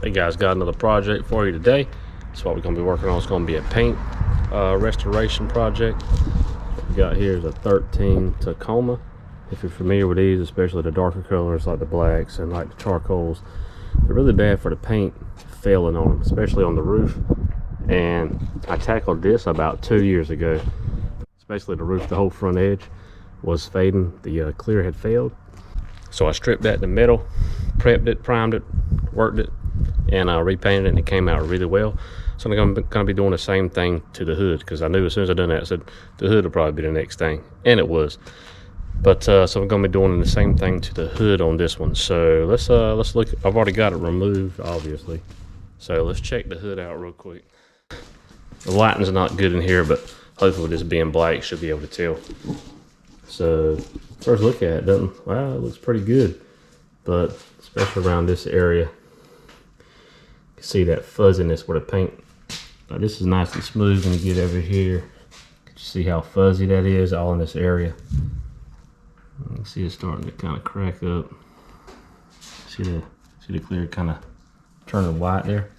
Hey guys, got another project for you today. That's what we're going to be working on. It's going to be a paint restoration project. What we got here is a 13 Tacoma. If you're familiar with these, especially the darker colors like the blacks and like the charcoals, they're really bad for the paint failing on them, especially on the roof. And I tackled this about 2 years ago. It's basically the roof, the whole front edge was fading. The clear had failed. So I stripped that to metal, prepped it, primed it, worked it, and repainted it, and it came out really well. So I'm going to be doing the same thing to the hood, because I knew as soon as I done that, I said the hood will probably be the next thing, and it was. But so I'm going to be doing the same thing to the hood on this one. So let's look. I've already got it removed, obviously. So let's check the hood out real quick. The lighting's not good in here, but hopefully with this being black, you should be able to tell. So first look at it, doesn't, wow, it looks pretty good, but especially around this area, you can see that fuzziness where the paint, like this is nice and smooth. When you get over here, you see how fuzzy that is all in this area. You can see it starting to kind of crack up. See the clear kind of turning white there.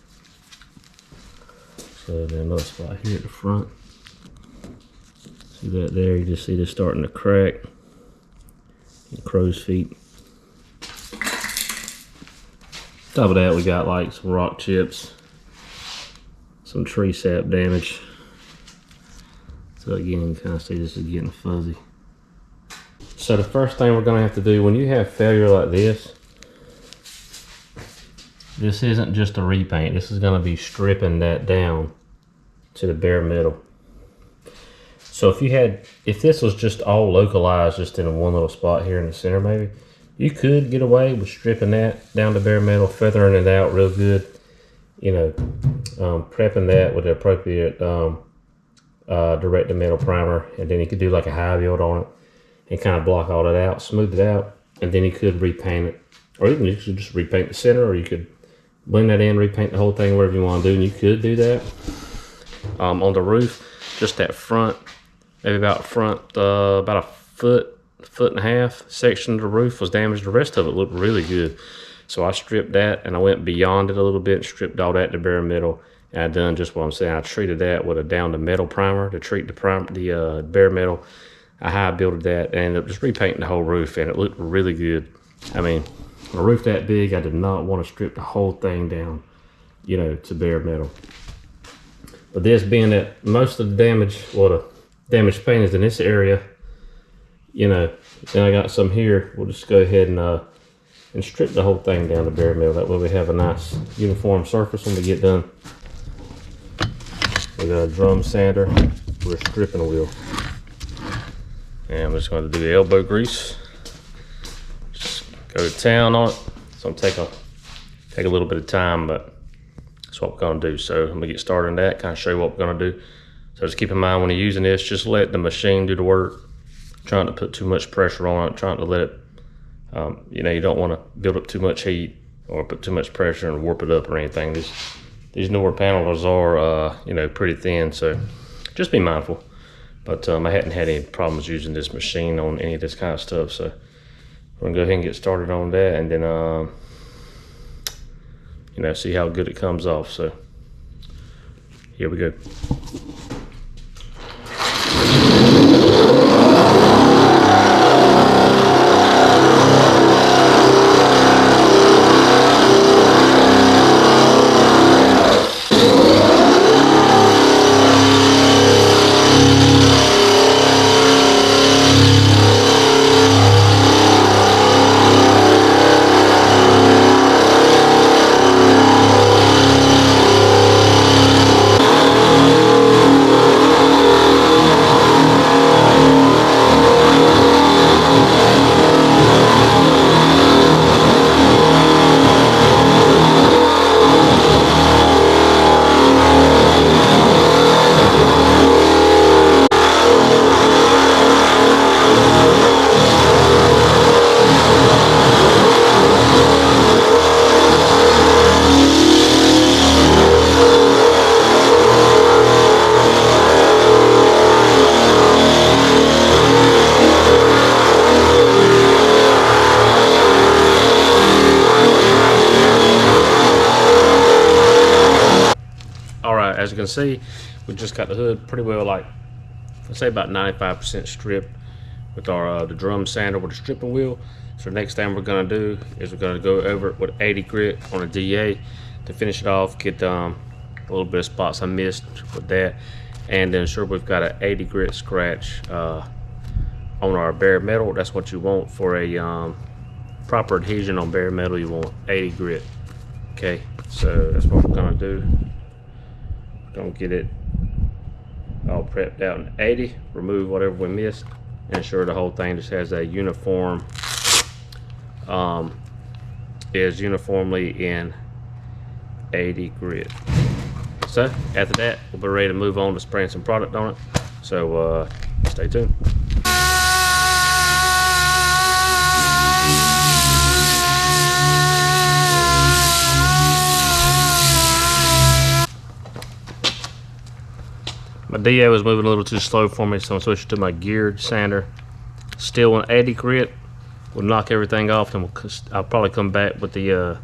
So then another spot here at the front. See that there? You just see this starting to crack. And crow's feet. Top of that, we got like some rock chips, some tree sap damage. So again, you can kind of see this is getting fuzzy. So the first thing we're gonna have to do when you have failure like this isn't just a repaint. This is gonna be stripping that down to the bare metal. So if this was just all localized, just in one little spot here in the center maybe, you could get away with stripping that down to bare metal, feathering it out real good, you know, prepping that with the appropriate direct metal primer, and then you could do like a high build on it and kind of block all that out, smooth it out, and then you could repaint it. Or even you could just repaint the center, or you could blend that in, repaint the whole thing, whatever you want to do, and you could do that. On the roof, just that front, maybe about a foot and a half section of the roof was damaged. The rest of it looked really good. So I stripped that and I went beyond it a little bit and stripped all that to bare metal. And I done just what I'm saying. I treated that with a down to metal primer to treat the bare metal. I high builded that and ended up just repainting the whole roof, and it looked really good. I mean, a roof that big, I did not want to strip the whole thing down, you know, to bare metal. But this being that most of the damage, the damaged paint is in this area, you know, then I got some here. We'll just go ahead and strip the whole thing down to bare metal. That way we have a nice uniform surface when we get done. We got a drum sander with a stripping wheel. And I'm just going to do the elbow grease. Just go to town on it. So I'm take a little bit of time, but that's what we're going to do. So I'm going to get started on that, kind of show you what we're going to do. So just keep in mind when you're using this, just let the machine do the work. Trying to put too much pressure on it, trying to let it, you know, you don't want to build up too much heat or put too much pressure and warp it up or anything. These newer panels are, you know, pretty thin, so just be mindful. But I hadn't had any problems using this machine on any of this kind of stuff, so we're gonna go ahead and get started on that, and then, you know, see how good it comes off. So here we go. as you can see, we just got the hood pretty well, like, I'd say about 95% stripped with our the drum sander with the stripping wheel. So the next thing we're gonna do is we're gonna go over it with 80 grit on a DA to finish it off, get a little bit of spots I missed with that, and then ensure we've got an 80 grit scratch on our bare metal. That's what you want for a proper adhesion on bare metal. You want 80 grit. Okay, so that's what we're gonna do. We're gonna get it all prepped out in 80, remove whatever we missed, and ensure the whole thing just has a uniform, is uniformly in 80 grit. So after that, we'll be ready to move on to spraying some product on it. So stay tuned. My DA was moving a little too slow for me, so I'm switching to my geared sander. Still on 80 grit. We'll knock everything off, and I'll probably come back with the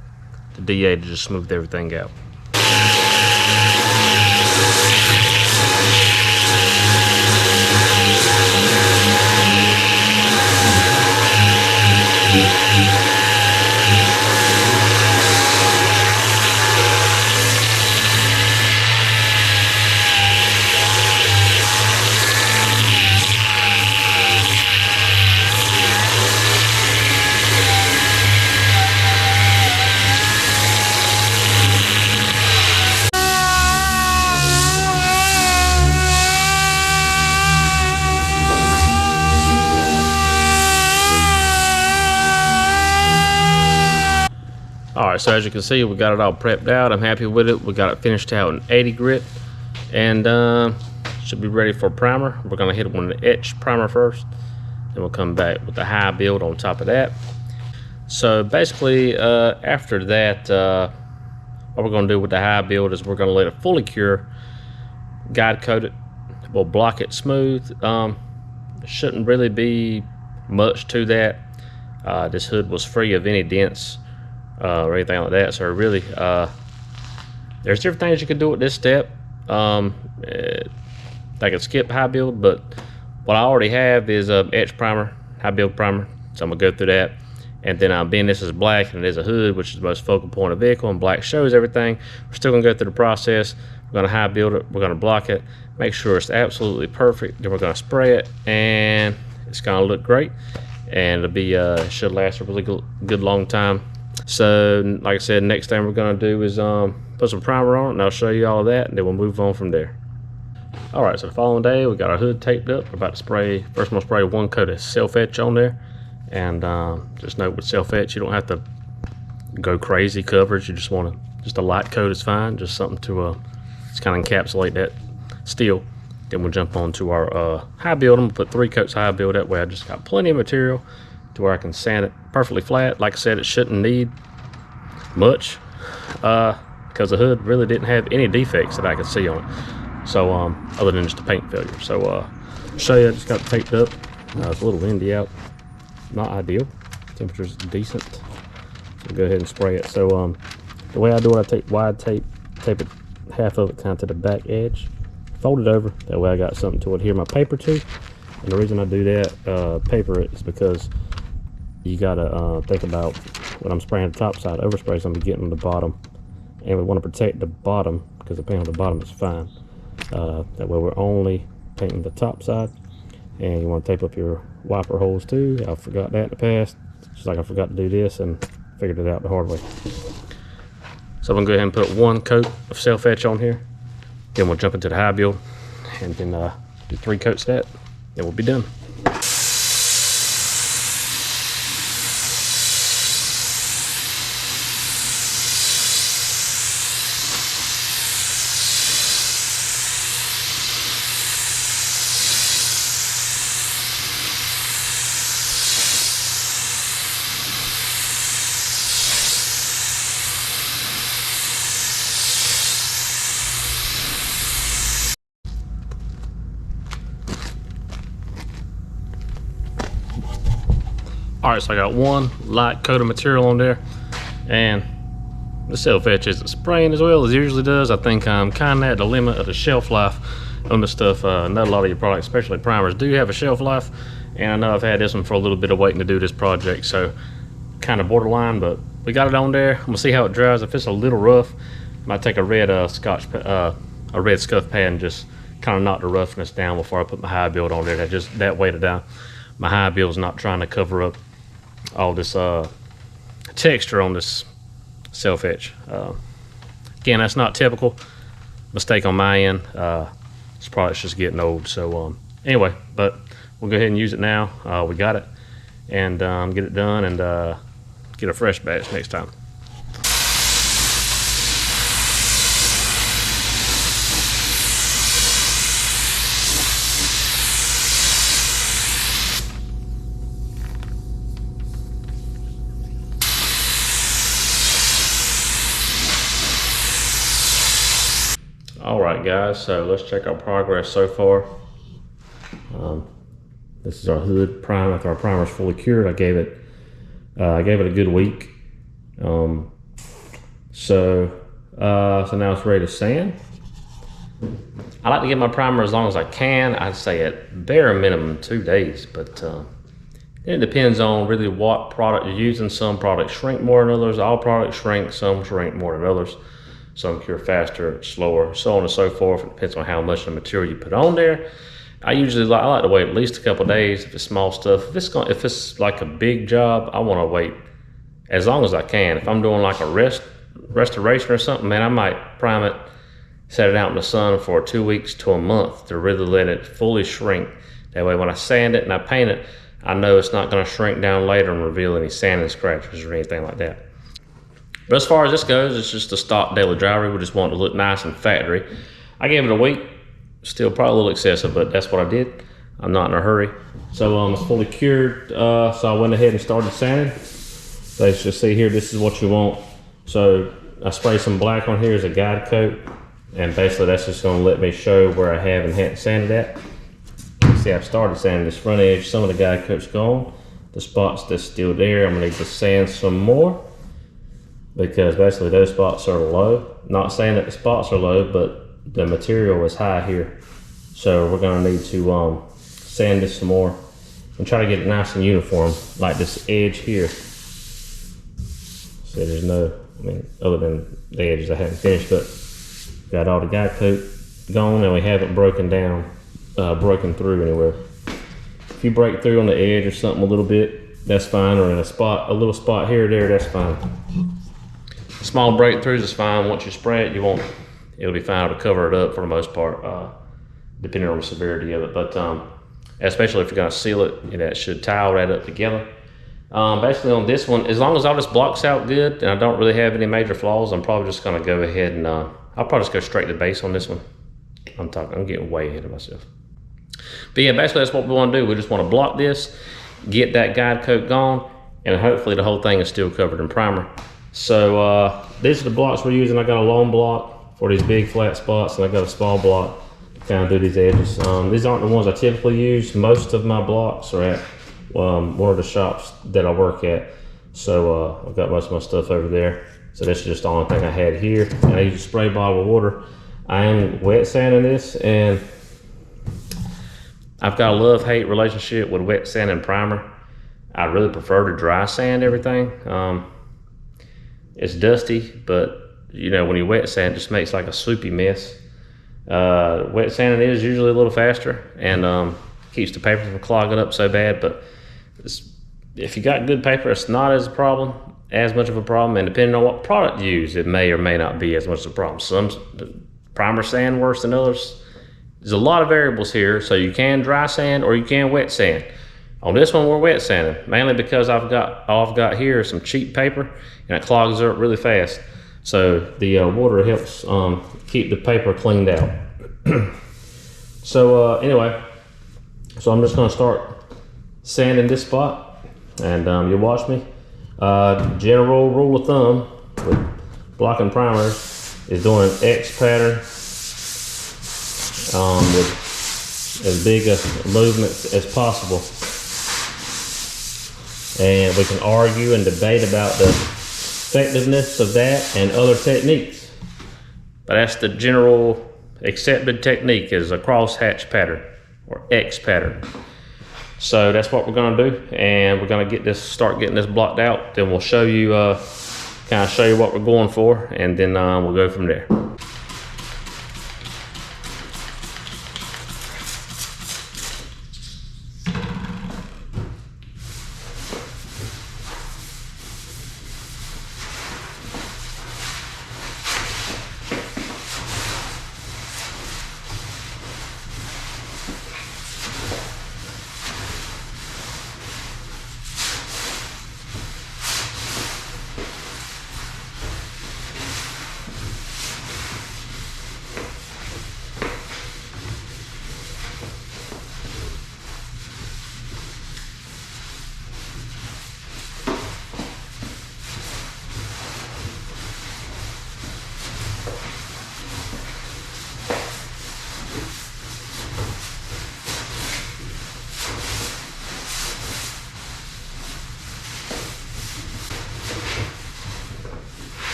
DA to just smooth everything out. Alright, so as you can see, we got it all prepped out. I'm happy with it. We got it finished out in 80 grit, and should be ready for primer. We're going to hit it with an etch primer first, then we'll come back with the high build on top of that. So basically, after that, what we're going to do with the high build is we're going to let it fully cure, guide coat it, we'll block it smooth. Shouldn't really be much to that. This hood was free of any dents or anything like that, so really there's different things you could do at this step. I could skip high build, but what I already have is a etch primer, high build primer, so I'm gonna go through that. And then being this is black and it is a hood, which is the most focal point of the vehicle, and black shows everything, we're still gonna go through the process. We're gonna high build it, we're gonna block it, make sure it's absolutely perfect, then we're gonna spray it, and it's gonna look great, and it'll be should last a really good long time. So like I said, next thing we're going to do is put some primer on it, and I'll show you all of that, and then we'll move on from there. Alright, so the following day we got our hood taped up. We're about to spray, first I'm going to spray one coat of self-etch on there, and just note with self-etch you don't have to go crazy coverage. You just want to, just a light coat is fine, just something to just kind of encapsulate that steel. Then we'll jump on to our high build. I'm going to put 3 coats high build, that way I just got plenty of material to where I can sand it perfectly flat. Like I said, it shouldn't need much because the hood really didn't have any defects that I could see on it, so other than just a paint failure. So I'll show you, I just got it taped up. It's a little windy out, not ideal. Temperature's decent, so go ahead and spray it. So the way I do it, I take wide tape, tape it half of it kind of to the back edge, fold it over, that way I got something to adhere my paper to. And the reason I do that, paper it, is because you gotta think about when I'm spraying the top side, overspray is gonna be getting on the bottom, and we want to protect the bottom because the paint on the bottom is fine. That way we're only painting the top side, and you want to tape up your wiper holes too. I forgot that in the past, just like I forgot to do this and figured it out the hard way. So I'm gonna go ahead and put 1 coat of self-etch on here, then we'll jump into the high build, and then do 3 coats of that, then we'll be done. Alright, so I got 1 light coat of material on there, and The self-etch isn't spraying as well as it usually does. I think I'm kind of at the limit of the shelf life on this stuff. Not a lot of your products, especially primers, do have a shelf life, and I know I've had this one for a little bit of waiting to do this project, so kind of borderline, but we got it on there. I'm gonna see how it dries. If it's a little rough, I might take a red a red scuff pad and just kind of knock the roughness down before I put my high build on there. That weight it down. My high build is not trying to cover up all this texture on this self-etch. Again, that's not typical. Mistake on my end. This product's just getting old. So anyway, but we'll go ahead and use it now. We got it, and get it done, and get a fresh batch next time. All right, guys, so let's check our progress so far. This is our hood prime. After our primer's fully cured, I gave it a good week. So now it's ready to sand. I like to get my primer as long as I can. I'd say at bare minimum 2 days, but it depends on really what product you're using. Some products shrink more than others. All products shrink, some shrink more than others. Some cure faster, slower, so on and so forth. It depends on how much of the material you put on there. I like to wait at least a couple days if it's small stuff. If it's like a big job, I want to wait as long as I can. If I'm doing like a restoration or something, man, I might prime it, set it out in the sun for 2 weeks to a month to really let it fully shrink. That way when I sand it and I paint it, I know it's not going to shrink down later and reveal any sanding scratches or anything like that. But as far as this goes, it's just a stock daily driver. We just want it to look nice and factory. I gave it a week. Still probably a little excessive, but that's what I did. I'm not in a hurry. So it's fully cured. So I went ahead and started sanding. Let's just see here, this is what you want. So I sprayed some black on here as a guide coat. And basically that's just gonna let me show where I have and hadn't sanded at. See, I've started sanding this front edge. Some of the guide coat's gone. The spots that's still there, I'm gonna need to sand some more, because basically those spots are low. Not saying that the spots are low, but the material is high here. So we're gonna need to sand this some more and try to get it nice and uniform, like this edge here. So there's no, other than the edges I haven't finished, but got all the guide coat gone and we haven't broken through anywhere. If you break through on the edge or something a little bit, that's fine, or in a little spot here or there, that's fine. Small breakthroughs is fine. Once you spray it, it'll be fine to cover it up for the most part, depending on the severity of it. But especially if you're gonna seal it, that should tie all that up together. Basically on this one, as long as all this blocks out good and I don't really have any major flaws, I'm probably just gonna go ahead and I'll probably just go straight to base on this one. I'm getting way ahead of myself. But yeah, basically that's what we want to do. We just want to block this, get that guide coat gone, and hopefully the whole thing is still covered in primer. So these are the blocks we're using. I got a long block for these big flat spots, and I got a small block to kind of do these edges. These aren't the ones I typically use. Most of my blocks are at one of the shops that I work at. So I've got most of my stuff over there. So this is just the only thing I had here. And I use a spray bottle of water. I am wet sanding this, and I've got a love-hate relationship with wet sand and primer. I really prefer to dry sand everything. It's dusty, but when you wet sand, it just makes like a soupy mess. Wet sanding is usually a little faster and keeps the paper from clogging up so bad, but if you got good paper, it's not as much of a problem, and depending on what product you use, it may or may not be as much of a problem. Some primer sand worse than others. There's a lot of variables here, so you can dry sand or you can wet sand. On this one, we're wet sanding, mainly because all I've got here is some cheap paper, and it clogs up really fast. So the water helps keep the paper cleaned out. So anyway, so I'm just gonna start sanding this spot, and you'll watch me. General rule of thumb with blocking primers is doing an X pattern with as big a movements as possible. And we can argue and debate about the effectiveness of that and other techniques. But that's the general accepted technique, is a crosshatch pattern or X pattern. So that's what we're gonna do, and we're gonna start getting this blocked out. Then we'll show you, kind of show you what we're going for, and then we'll go from there.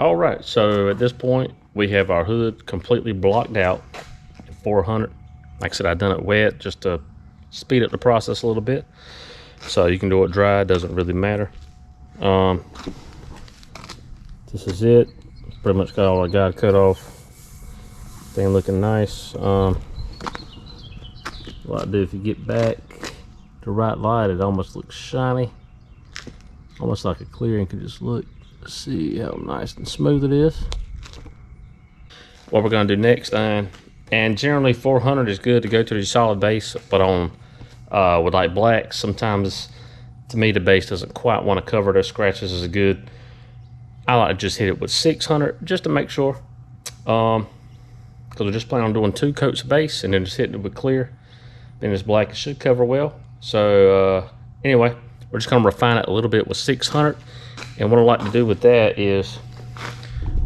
All right, so at this point, we have our hood completely blocked out at 400. Like I said, I've done it wet just to speed up the process a little bit. So you can do it dry, it doesn't really matter. This is it. Pretty much got all I got cut off. Thing looking nice. What I do, if you get back to right light, it almost looks shiny. Almost like a clear, and can just look. See how nice and smooth it is. What we're going to do next, and generally 400 is good to go to the solid base, but on with like black, sometimes to me the base doesn't quite want to cover those scratches as good. I like to just hit it with 600 just to make sure, because we're just planning on doing 2 coats of base and then just hitting it with clear. Then this black, it should cover well. So anyway, we're just going to refine it a little bit with 600. And what I like to do with that is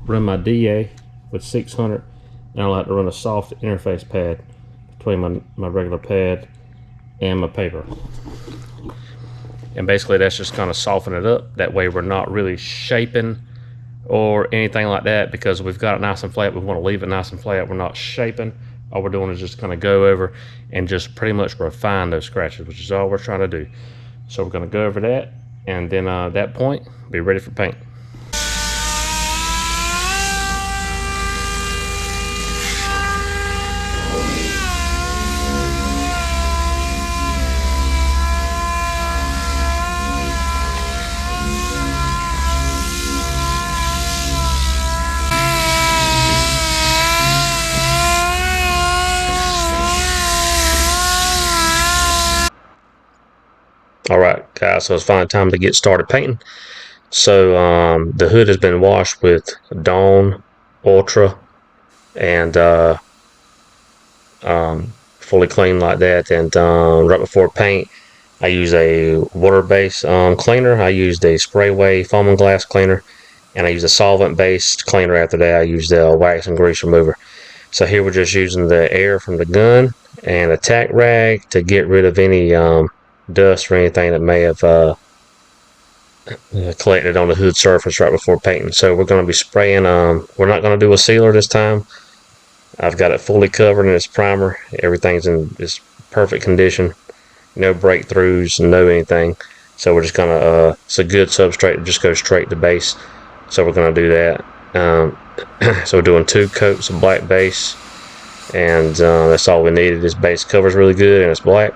run my DA with 600, and I like to run a soft interface pad between my regular pad and my paper. And basically that's just kind of soften it up. That way we're not really shaping or anything like that, because we've got it nice and flat. We want to leave it nice and flat. We're not shaping. All we're doing is just kind of go over and just pretty much refine those scratches, which is all we're trying to do. So we're going to go over that, and then at that point, be ready for paint. All right, guys, so it's finally time to get started painting. So the hood has been washed with Dawn Ultra and fully clean like that. And right before paint, I use a water-based cleaner. I used a Sprayway foam and glass cleaner, and I use a solvent-based cleaner after that. I used the wax and grease remover. So here we're just using the air from the gun and a tack rag to get rid of any dust or anything that may have collected on the hood surface right before painting. So we're going to be spraying, we're not going to do a sealer this time. I've got it fully covered in its primer. Everything's in this perfect condition, no breakthroughs, no anything. So we're just going to, it's a good substrate to just go straight to base. So we're going to do that. So we're doing 2 coats of black base, and that's all we needed. This base covers really good and it's black.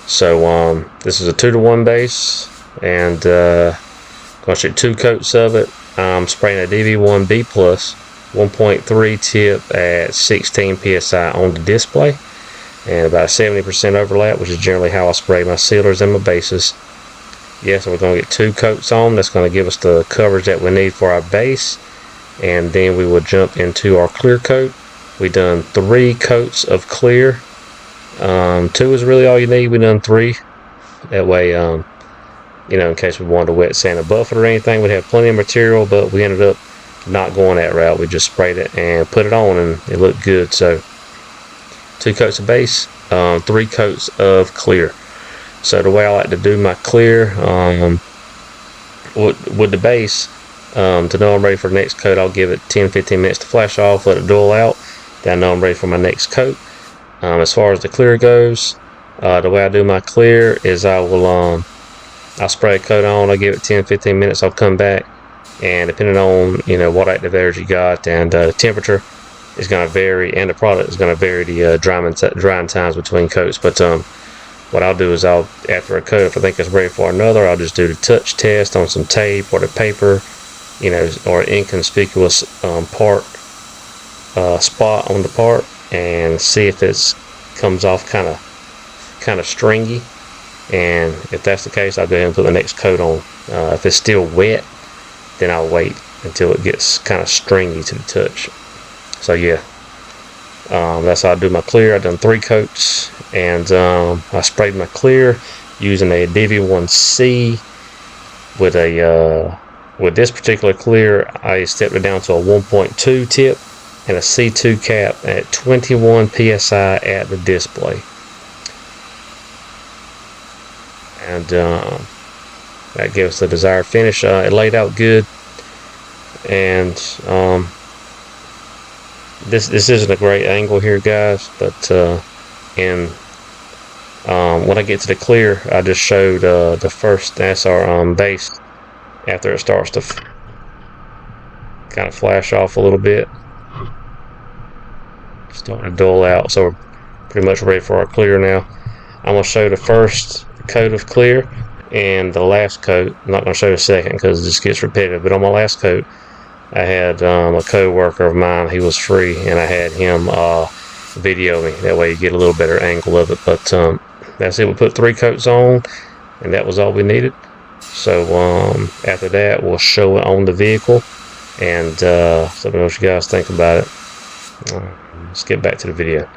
So this is a 2-to-1 base, and going to shoot 2 coats of it. I'm spraying a DV1 B+, 1.3 tip at 16 psi on the display, and about 70% overlap, which is generally how I spray my sealers and my bases. Yeah, so we're going to get 2 coats on. That's going to give us the coverage that we need for our base, and then we will jump into our clear coat. We done 3 coats of clear. 2 is really all you need. We done 3. That way, in case we wanted to wet sand a buffer or anything, we'd have plenty of material, but we ended up not going that route. We just sprayed it and put it on, and it looked good. So 2 coats of base, 3 coats of clear. So the way I like to do my clear, with the base, to know I'm ready for the next coat, I'll give it 10-15 minutes to flash off, let it dull out. Then I know I'm ready for my next coat. As far as the clear goes, the way I do my clear is I'll spray a coat on, I'll give it 10-15 minutes, I'll come back, and depending on what activators you got and the temperature is going to vary, and the product is going to vary the drying times between coats. But what I'll do is after a coat, if I think it's ready for another, I'll just do the touch test on some tape or the paper, or an inconspicuous spot on the part, and see if it comes off kind of stringy. And if that's the case, I'll go ahead and put the next coat on. If it's still wet, then I'll wait until it gets kind of stringy to the touch. So yeah, that's how I do my clear. I've done 3 coats, and I sprayed my clear using a DV1C with this particular clear. I stepped it down to a 1.2 tip and a C2 cap at 21 psi at the display, and that gives the desired finish. It laid out good, and this isn't a great angle here, guys, but when I get to the clear, I just showed the first, that's our base, after it starts to kind of flash off a little bit, starting to dull out. So we're pretty much ready for our clear now. I'm going to show the first coat of clear and the last coat. I'm not going to show the second because it just gets repetitive, but on my last coat, I had a co-worker of mine. He was free, and I had him video me. That way you get a little better angle of it. But that's it. We put 3 coats on, and that was all we needed. So after that, we'll show it on the vehicle, and let me know what you guys think about it. Let's get back to the video.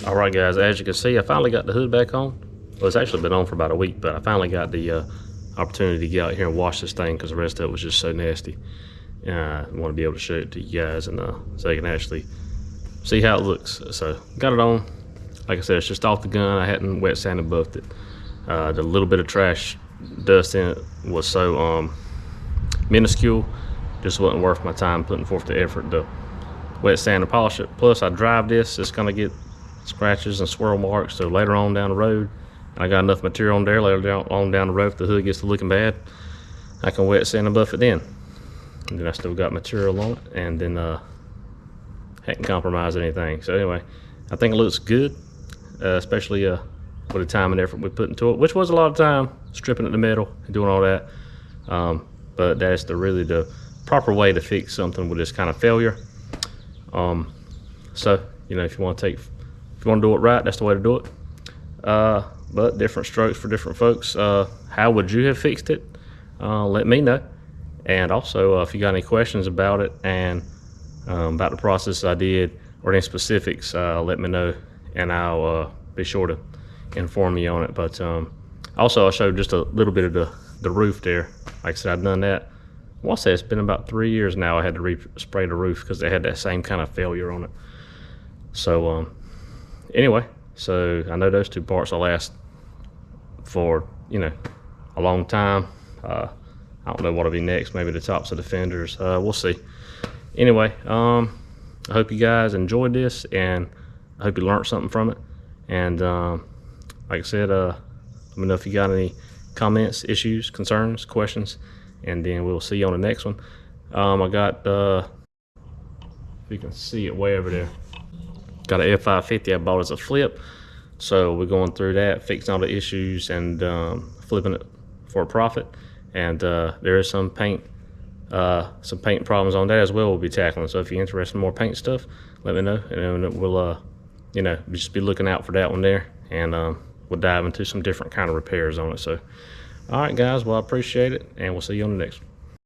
All right, guys, as you can see, I finally got the hood back on. Well, it's actually been on for about a week, but I finally got the opportunity to get out here and wash this thing because the rest of it was just so nasty. I want to be able to show it to you guys and so you can actually see how it looks. So got it on. Like I said, it's just off the gun. I hadn't wet sanded buffed it. The little bit of trash dust in it was so minuscule, just wasn't worth my time putting forth the effort to wet sand and polish it. Plus I drive this, it's gonna get scratches and swirl marks, so later on down the road, I got enough material on there, later on down the road, if the hood gets to looking bad, I can wet sand and buff it then. And then I still got material on it, and then hadn't compromised anything. So anyway, I think it looks good, especially with the time and effort we put into it, which was a lot of time, stripping at the metal and doing all that. But that's really the proper way to fix something with this kind of failure. So you know, if you want to do it right, that's the way to do it. But different strokes for different folks. How would you have fixed it? Let me know. And also, if you got any questions about it and about the process I did or any specifics, let me know, and I'll be sure to inform you on it. But also, I'll show just a little bit of the roof there. Like I said, I've done that. I want to say it's been about 3 years now. I had to re-spray the roof because they had that same kind of failure on it. So anyway, so I know those two parts will last for, you know, a long time. I don't know what'll be next. Maybe the tops of the fenders. We'll see. Anyway, I hope you guys enjoyed this, and I hope you learned something from it. And like I said, let me know if you got any comments, issues, concerns, questions, and then we'll see you on the next one. I got, if you can see it way over there, got an F550 I bought as a flip. So we're going through that, fixing all the issues, and flipping it for a profit. And there is some paint problems on that as well we'll be tackling. So if you're interested in more paint stuff, let me know, and then we'll you know, just be looking out for that one there, and we'll dive into some different kind of repairs on it. So all right, guys, well, I appreciate it, and we'll see you on the next one.